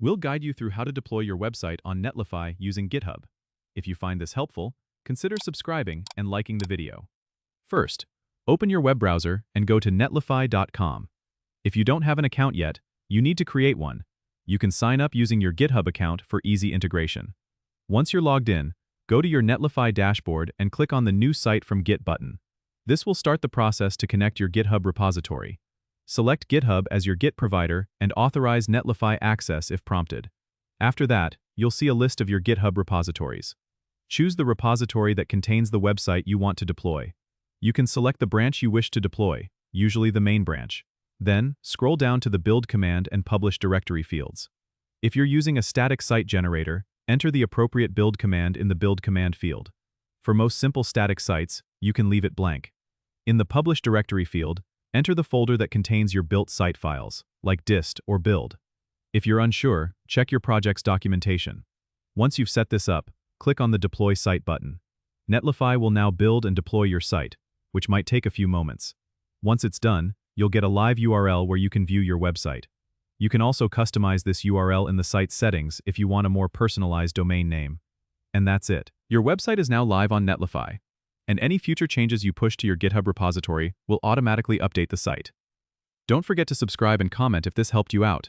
We'll guide you through how to deploy your website on Netlify using GitHub. If you find this helpful, consider subscribing and liking the video. First, open your web browser and go to netlify.com. If you don't have an account yet, you need to create one. You can sign up using your GitHub account for easy integration. Once you're logged in, go to your Netlify dashboard and click on the New Site from Git button. This will start the process to connect your GitHub repository. Select GitHub as your Git provider and authorize Netlify access if prompted. After that, you'll see a list of your GitHub repositories. Choose the repository that contains the website you want to deploy. You can select the branch you wish to deploy, usually the main branch. Then, scroll down to the build command and publish directory fields. If you're using a static site generator, enter the appropriate build command in the build command field. For most simple static sites, you can leave it blank. In the publish directory field, enter the folder that contains your built site files, like dist or build. If you're unsure, check your project's documentation. Once you've set this up, click on the Deploy Site button. Netlify will now build and deploy your site, which might take a few moments. Once it's done, you'll get a live URL where you can view your website. You can also customize this URL in the site settings if you want a more personalized domain name. And that's it. Your website is now live on Netlify, and any future changes you push to your GitHub repository will automatically update the site. Don't forget to subscribe and comment if this helped you out.